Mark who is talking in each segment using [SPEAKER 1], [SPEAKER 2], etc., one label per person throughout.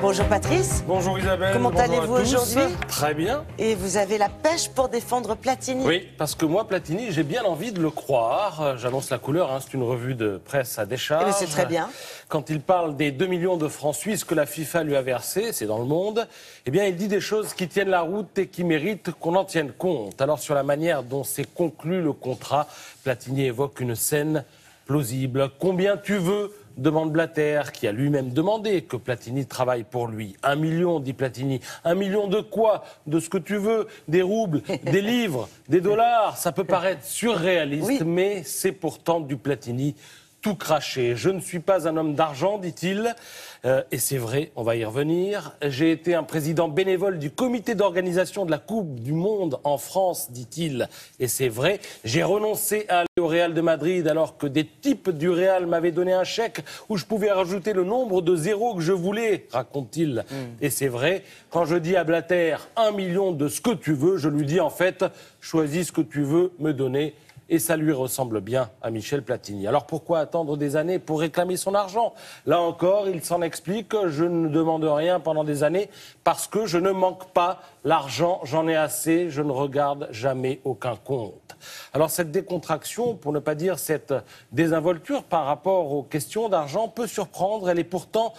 [SPEAKER 1] Bonjour Patrice.
[SPEAKER 2] Bonjour Isabelle.
[SPEAKER 1] Comment allez-vous aujourd'hui?
[SPEAKER 2] Très bien.
[SPEAKER 1] Et vous avez la pêche pour défendre Platini?
[SPEAKER 2] Oui, parce que moi, Platini, j'ai bien envie de le croire. J'annonce la couleur, c'est une revue de presse à décharge.
[SPEAKER 1] Eh bien, c'est très bien.
[SPEAKER 2] Quand il parle des 2 millions de francs suisses que la FIFA lui a versés, c'est dans Le Monde, eh bien, il dit des choses qui tiennent la route et qui méritent qu'on en tienne compte. Alors, sur la manière dont s'est conclu le contrat, Platini évoque une scène plausible. Combien tu veux? Demande Blatter, qui a lui-même demandé que Platini travaille pour lui. 1 million, dit Platini. 1 million de quoi? De ce que tu veux. Des roubles, des livres, des dollars. Ça peut paraître surréaliste, oui, mais c'est pourtant du Platini tout craché. Je ne suis pas un homme d'argent, dit-il. Et c'est vrai, on va y revenir. J'ai été un président bénévole du comité d'organisation de la Coupe du Monde en France, dit-il. Et c'est vrai, j'ai renoncé à aller au Real de Madrid alors que des types du Real m'avaient donné un chèque où je pouvais rajouter le nombre de zéros que je voulais, raconte-t-il. Et c'est vrai, quand je dis à Blatter 1 million de ce que tu veux, je lui dis en fait, choisis ce que tu veux me donner. Et ça lui ressemble bien à Michel Platini. Alors pourquoi attendre des années pour réclamer son argent? Là encore, il s'en explique, je ne demande rien pendant des années parce que je ne manque pas l'argent, j'en ai assez, je ne regarde jamais aucun compte. Alors cette décontraction, pour ne pas dire cette désinvolture par rapport aux questions d'argent peut surprendre. Elle est pourtant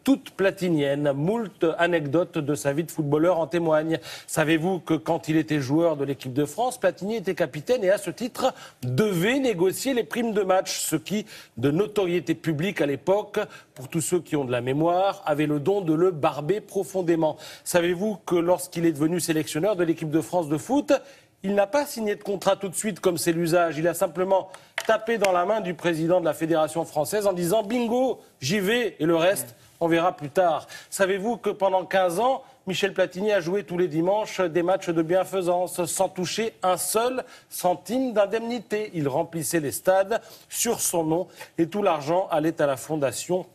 [SPEAKER 2] toute platinienne. Moult anecdotes de sa vie de footballeur en témoignent. Savez-vous que quand il était joueur de l'équipe de France, Platini était capitaine et à ce titre devait négocier les primes de match, ce qui, de notoriété publique à l'époque, pour tous ceux qui ont de la mémoire, avait le don de le barber profondément. Savez-vous que lorsqu'il est devenu sélectionneur de l'équipe de France de foot, il n'a pas signé de contrat tout de suite comme c'est l'usage. Il a simplement tapé dans la main du président de la Fédération française en disant « Bingo, j'y vais et le reste, on verra plus tard ». Savez-vous que pendant 15 ans, Michel Platini a joué tous les dimanches des matchs de bienfaisance sans toucher un seul centime d'indemnité. Il remplissait les stades sur son nom et tout l'argent allait à la fondation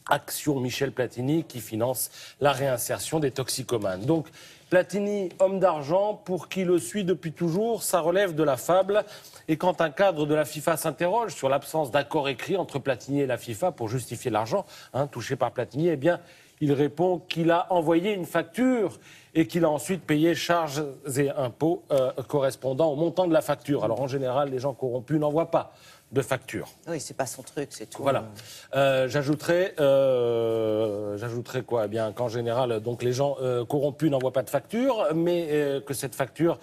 [SPEAKER 2] Action Michel Platini qui finance la réinsertion des toxicomanes. Donc Platini, homme d'argent, pour qui le suit depuis toujours, ça relève de la fable. Et quand un cadre de la FIFA s'interroge sur l'absence d'accord écrit entre Platini et la FIFA pour justifier l'argent touché par Platini, eh bien, il répond qu'il a envoyé une facture et qu'il a ensuite payé charges et impôts correspondant au montant de la facture. Alors en général, les gens corrompus n'envoient pas de facture.
[SPEAKER 1] Oui, c'est pas son truc, c'est tout.
[SPEAKER 2] Voilà. J'ajouterais quoi? Eh bien, qu'en général, donc les gens corrompus n'envoient pas de facture, mais que cette facture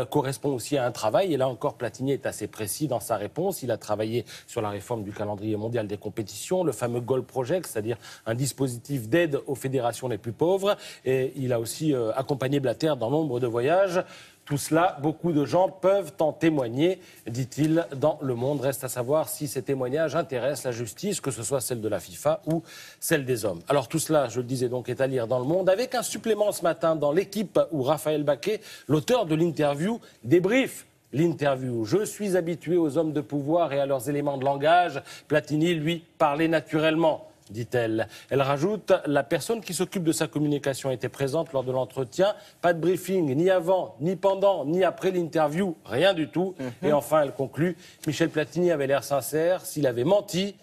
[SPEAKER 2] correspond aussi à un travail. Et là encore, Platini est assez précis dans sa réponse. Il a travaillé sur la réforme du calendrier mondial des compétitions, le fameux Goal Project, c'est-à-dire un dispositif d'aide aux fédérations les plus pauvres. Et il a aussi accompagné Blatter dans nombre de voyages. Tout cela, beaucoup de gens peuvent en témoigner, dit-il, dans Le Monde. Reste à savoir si ces témoignages intéressent la justice, que ce soit celle de la FIFA ou celle des hommes. Alors tout cela, je le disais donc, est à lire dans Le Monde, avec un supplément ce matin dans l'Équipe où Raphaël Baquet, l'auteur de l'interview, débriefe l'interview. Je suis habitué aux hommes de pouvoir et à leurs éléments de langage. Platini, lui, parlait naturellement, dit-elle. Elle rajoute, la personne qui s'occupe de sa communication était présente lors de l'entretien. Pas de briefing, ni avant, ni pendant, ni après l'interview, rien du tout. Et enfin, elle conclut, Michel Platini avait l'air sincère. S'il avait menti,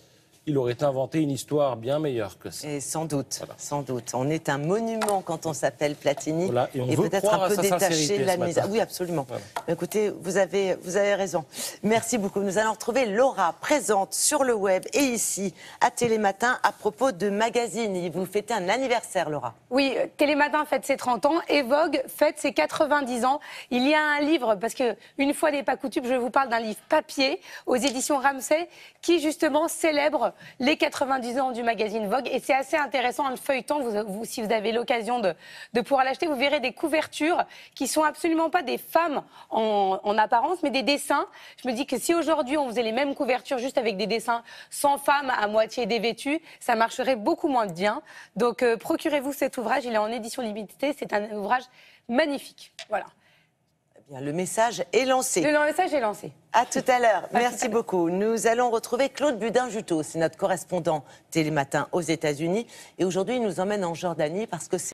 [SPEAKER 2] il aurait inventé une histoire bien meilleure que ça.
[SPEAKER 1] Et sans doute,
[SPEAKER 2] voilà.
[SPEAKER 1] Sans doute. On est un monument quand on s'appelle Platini.
[SPEAKER 2] Voilà, et
[SPEAKER 1] peut-être un peu détaché de la mise. Oui, absolument.
[SPEAKER 2] Voilà.
[SPEAKER 1] Écoutez, vous avez raison. Merci beaucoup. Nous allons retrouver Laura, présente sur le web et ici, à Télématin, à propos de magazine. Vous fêtez un anniversaire, Laura.
[SPEAKER 3] Oui, Télématin fête ses 30 ans et Vogue fête ses 90 ans. Il y a un livre, parce que une fois n'est pas coutume, je vous parle d'un livre papier aux éditions Ramsay qui justement célèbre les 90 ans du magazine Vogue. Et c'est assez intéressant en le feuilletant, si vous avez l'occasion de pouvoir l'acheter, vous verrez des couvertures qui sont absolument pas des femmes en apparence, mais des dessins. Je me dis que si aujourd'hui on faisait les mêmes couvertures juste avec des dessins sans femmes à moitié dévêtues, ça marcherait beaucoup moins bien. Donc procurez-vous cet ouvrage, il est en édition limitée, c'est un ouvrage magnifique. Voilà.
[SPEAKER 1] Eh bien, le message est lancé.
[SPEAKER 3] Le message est lancé.
[SPEAKER 1] À tout à l'heure. Merci beaucoup. Nous allons retrouver Claude Budin-Juteau. C'est notre correspondant Télématin aux États-Unis. Et aujourd'hui, il nous emmène en Jordanie parce que c'est